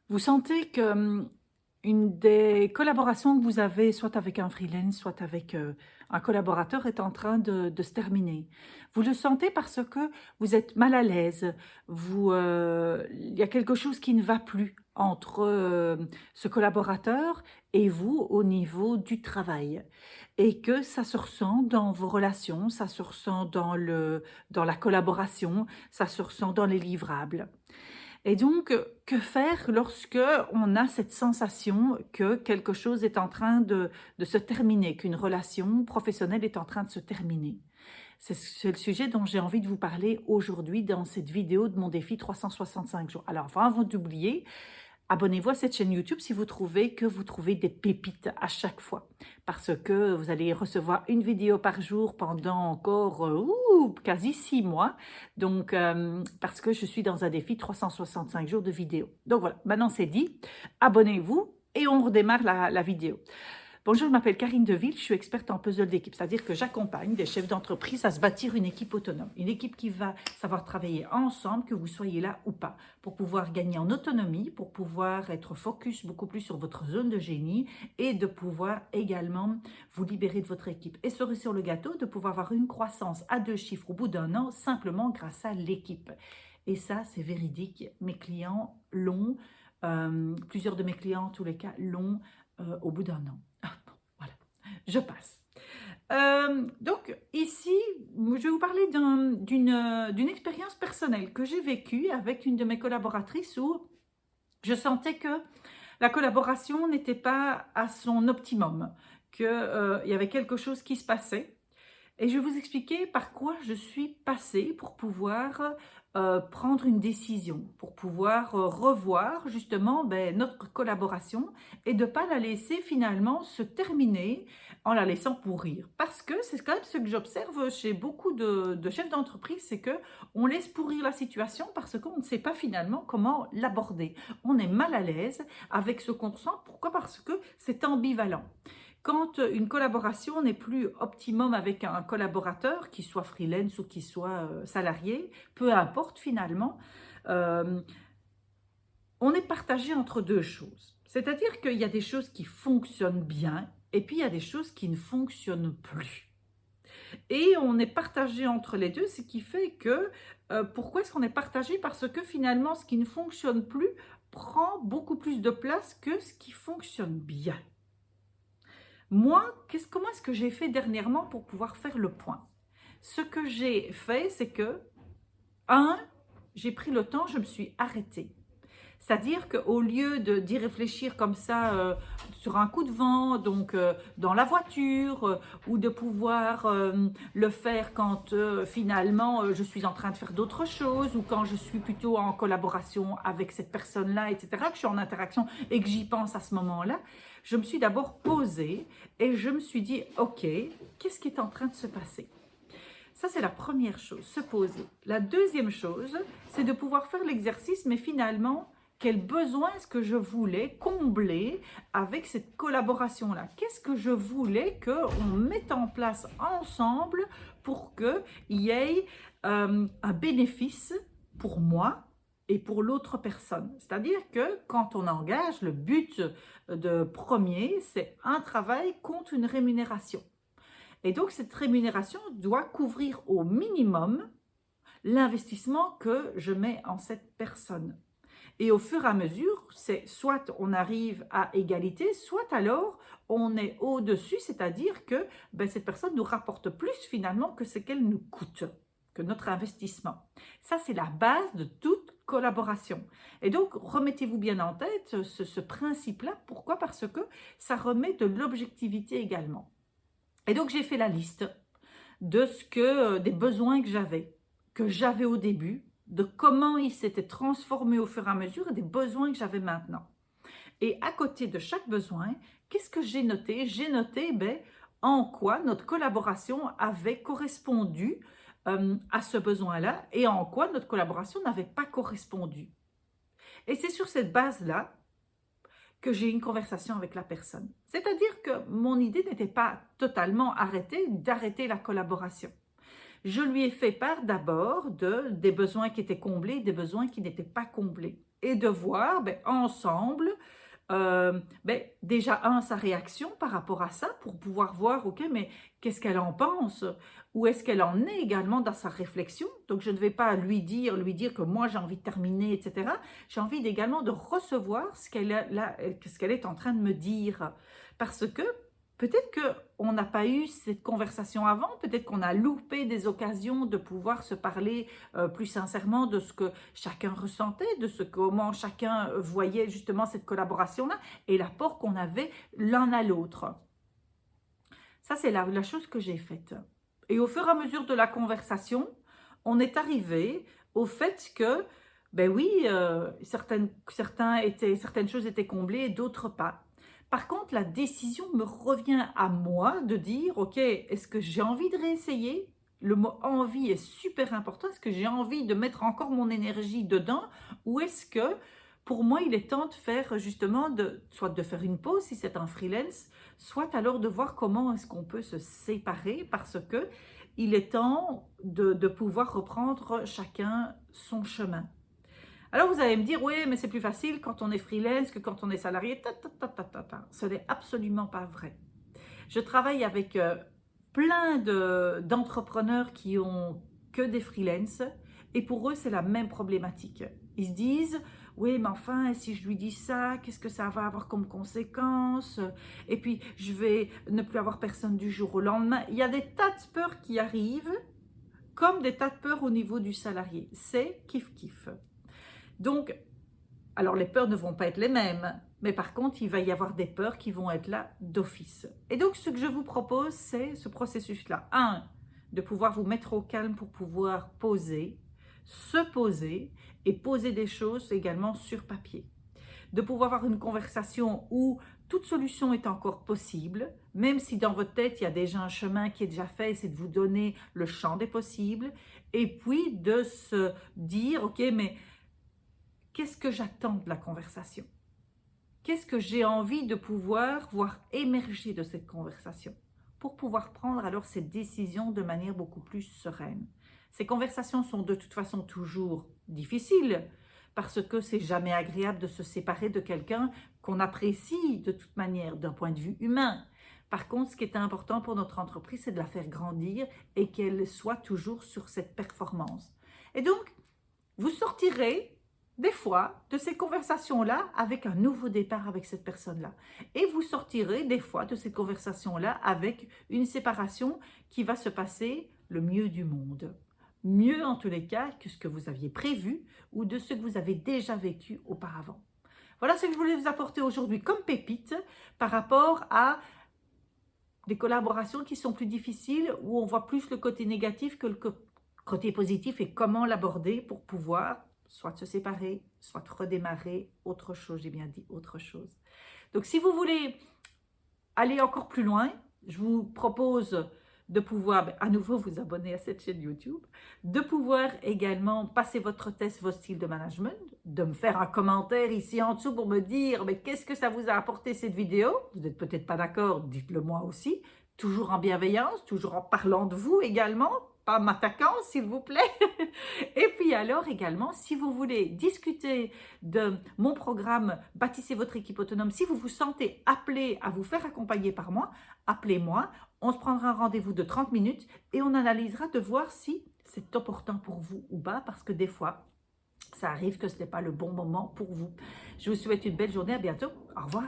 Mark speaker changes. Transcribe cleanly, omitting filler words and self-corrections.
Speaker 1: Vous sentez que une des collaborations que vous avez, soit avec un freelance, soit avec un collaborateur, est en train de se terminer. Vous le sentez parce que vous êtes mal à l'aise. Il y a quelque chose qui ne va plus entre ce collaborateur et vous au niveau du travail. Et que ça se ressent dans vos relations, ça se ressent dans la collaboration, ça se ressent dans les livrables. Et donc, que faire lorsque on a cette sensation que quelque chose est en train de se terminer, qu'une relation professionnelle est en train de se terminer? C'est le sujet dont j'ai envie de vous parler aujourd'hui dans cette vidéo de mon défi 365 jours. Alors, avant d'oublier, abonnez-vous à cette chaîne YouTube si vous trouvez que vous trouvez des pépites à chaque fois. Parce que vous allez recevoir une vidéo par jour pendant encore quasi 6 mois. Donc, parce que je suis dans un défi 365 jours de vidéo. Donc voilà, maintenant c'est dit. Abonnez-vous et on redémarre la vidéo. Bonjour, je m'appelle Karine Deville, je suis experte en puzzle d'équipe, c'est-à-dire que j'accompagne des chefs d'entreprise à se bâtir une équipe autonome, une équipe qui va savoir travailler ensemble, que vous soyez là ou pas, pour pouvoir gagner en autonomie, pour pouvoir être focus beaucoup plus sur votre zone de génie et de pouvoir également vous libérer de votre équipe. Et cerise sur le gâteau, de pouvoir avoir une croissance à 2 chiffres au bout d'1 an, simplement grâce à l'équipe. Et ça, c'est véridique, mes clients l'ont, plusieurs de mes clients, en tous les cas, l'ont au bout d'1 an. Voilà, je passe. Donc ici, je vais vous parler d'une expérience personnelle que j'ai vécue avec une de mes collaboratrices où je sentais que la collaboration n'était pas à son optimum, qu'il y avait quelque chose qui se passait. Et je vais vous expliquer par quoi je suis passée pour pouvoir prendre une décision, pour pouvoir revoir justement notre collaboration et de ne pas la laisser finalement se terminer en la laissant pourrir. Parce que c'est quand même ce que j'observe chez beaucoup de chefs d'entreprise, c'est qu'on laisse pourrir la situation parce qu'on ne sait pas finalement comment l'aborder. On est mal à l'aise avec ce qu'on ressent. Pourquoi? Parce que c'est ambivalent. Quand une collaboration n'est plus optimum avec un collaborateur, qu'il soit freelance ou qu'il soit salarié, peu importe finalement, euh, on est partagé entre deux choses. C'est-à-dire qu'il y a des choses qui fonctionnent bien et puis il y a des choses qui ne fonctionnent plus. Et on est partagé entre les deux, ce qui fait que, pourquoi est-ce qu'on est partagé? Parce que finalement, ce qui ne fonctionne plus prend beaucoup plus de place que ce qui fonctionne bien. Moi, comment est-ce que j'ai fait dernièrement pour pouvoir faire le point? Ce que j'ai fait, c'est que, j'ai pris le temps, je me suis arrêtée. C'est-à-dire qu'au lieu d'y réfléchir comme ça sur un coup de vent, donc dans la voiture, ou de pouvoir le faire quand finalement je suis en train de faire d'autres choses, ou quand je suis plutôt en collaboration avec cette personne-là, etc., que je suis en interaction et que j'y pense à ce moment-là, je me suis d'abord posée et je me suis dit, ok, qu'est-ce qui est en train de se passer? Ça, c'est la première chose, se poser. La deuxième chose, c'est de pouvoir faire l'exercice, mais finalement, quel besoin est-ce que je voulais combler avec cette collaboration-là? Qu'est-ce que je voulais qu'on mette en place ensemble pour qu'il y ait un bénéfice pour moi et pour l'autre personne? C'est-à-dire que quand on engage, le but de premier, c'est un travail contre une rémunération. Et donc, cette rémunération doit couvrir au minimum l'investissement que je mets en cette personne. Et au fur et à mesure, c'est soit on arrive à égalité, soit alors on est au-dessus, c'est-à-dire que cette personne nous rapporte plus finalement que ce qu'elle nous coûte, que notre investissement. Ça, c'est la base de toute collaboration. Et donc, remettez-vous bien en tête ce principe-là. Pourquoi? Parce que ça remet de l'objectivité également. Et donc, j'ai fait la liste de des besoins que j'avais au début, de comment ils s'étaient transformés au fur et à mesure et des besoins que j'avais maintenant. Et à côté de chaque besoin, qu'est-ce que j'ai noté? J'ai noté en quoi notre collaboration avait correspondu à ce besoin-là et en quoi notre collaboration n'avait pas correspondu. Et c'est sur cette base-là que j'ai une conversation avec la personne. C'est-à-dire que mon idée n'était pas totalement d'arrêter la collaboration. Je lui ai fait part d'abord des besoins qui étaient comblés, des besoins qui n'étaient pas comblés. et de voir ensemble, déjà, sa réaction par rapport à ça, pour pouvoir voir, ok, mais qu'est-ce qu'elle en pense? Où est-ce qu'elle en est également dans sa réflexion? Donc, je ne vais pas lui dire que moi, j'ai envie de terminer, etc. J'ai envie également de recevoir ce qu'elle est en train de me dire. Parce que peut-être qu'on n'a pas eu cette conversation avant, peut-être qu'on a loupé des occasions de pouvoir se parler plus sincèrement de ce que chacun ressentait, comment chacun voyait justement cette collaboration-là et l'apport qu'on avait l'un à l'autre. Ça, c'est la chose que j'ai faite. Et au fur et à mesure de la conversation, on est arrivé au fait que, ben oui, certaines choses étaient comblées et d'autres pas. Par contre, la décision me revient à moi de dire, ok, est-ce que j'ai envie de réessayer? Le mot envie est super important. Est-ce que j'ai envie de mettre encore mon énergie dedans? Ou est-ce que, pour moi, il est temps de faire justement, soit de faire une pause si c'est un freelance, soit alors de voir comment est-ce qu'on peut se séparer parce que il est temps de pouvoir reprendre chacun son chemin. Alors vous allez me dire, oui, mais c'est plus facile quand on est freelance que quand on est salarié. Ce n'est absolument pas vrai. Je travaille avec plein d'entrepreneurs qui ont que des freelances et pour eux, c'est la même problématique. Ils se disent, oui, mais enfin, si je lui dis ça, qu'est-ce que ça va avoir comme conséquence? Et puis, je vais ne plus avoir personne du jour au lendemain. Il y a des tas de peurs qui arrivent, comme des tas de peurs au niveau du salarié. C'est kiff-kiff. Donc, alors les peurs ne vont pas être les mêmes, mais par contre, il va y avoir des peurs qui vont être là d'office. Et donc, ce que je vous propose, c'est ce processus-là. De pouvoir vous mettre au calme pour pouvoir se poser et poser des choses également sur papier. De pouvoir avoir une conversation où toute solution est encore possible, même si dans votre tête, il y a déjà un chemin qui est déjà fait, c'est de vous donner le champ des possibles. Et puis, de se dire, ok, mais qu'est-ce que j'attends de la conversation? Qu'est-ce que j'ai envie de pouvoir voir émerger de cette conversation pour pouvoir prendre alors ces décisions de manière beaucoup plus sereine? Ces conversations sont de toute façon toujours difficiles parce que c'est jamais agréable de se séparer de quelqu'un qu'on apprécie de toute manière d'un point de vue humain. Par contre, ce qui est important pour notre entreprise, c'est de la faire grandir et qu'elle soit toujours sur cette performance. Et donc, vous sortirez des fois de ces conversations-là avec un nouveau départ avec cette personne-là. Et vous sortirez des fois de cette conversation-là avec une séparation qui va se passer le mieux du monde. Mieux en tous les cas que ce que vous aviez prévu ou de ce que vous avez déjà vécu auparavant. Voilà ce que je voulais vous apporter aujourd'hui comme pépite par rapport à des collaborations qui sont plus difficiles où on voit plus le côté négatif que le côté positif et comment l'aborder pour pouvoir soit se séparer, soit redémarrer autre chose, j'ai bien dit autre chose. Donc si vous voulez aller encore plus loin, je vous propose de pouvoir à nouveau vous abonner à cette chaîne YouTube, de pouvoir également passer votre test, votre style de management, de me faire un commentaire ici en dessous pour me dire mais qu'est-ce que ça vous a apporté cette vidéo? Vous n'êtes peut-être pas d'accord, dites-le moi aussi, toujours en bienveillance, toujours en parlant de vous également, pas m'attaquant s'il vous plaît. Et puis alors également, si vous voulez discuter de mon programme Bâtissez votre équipe autonome, si vous vous sentez appelé à vous faire accompagner par moi, appelez-moi, on se prendra un rendez-vous de 30 minutes et on analysera de voir si c'est opportun pour vous ou pas, parce que des fois, ça arrive que ce n'est pas le bon moment pour vous. Je vous souhaite une belle journée, à bientôt, au revoir.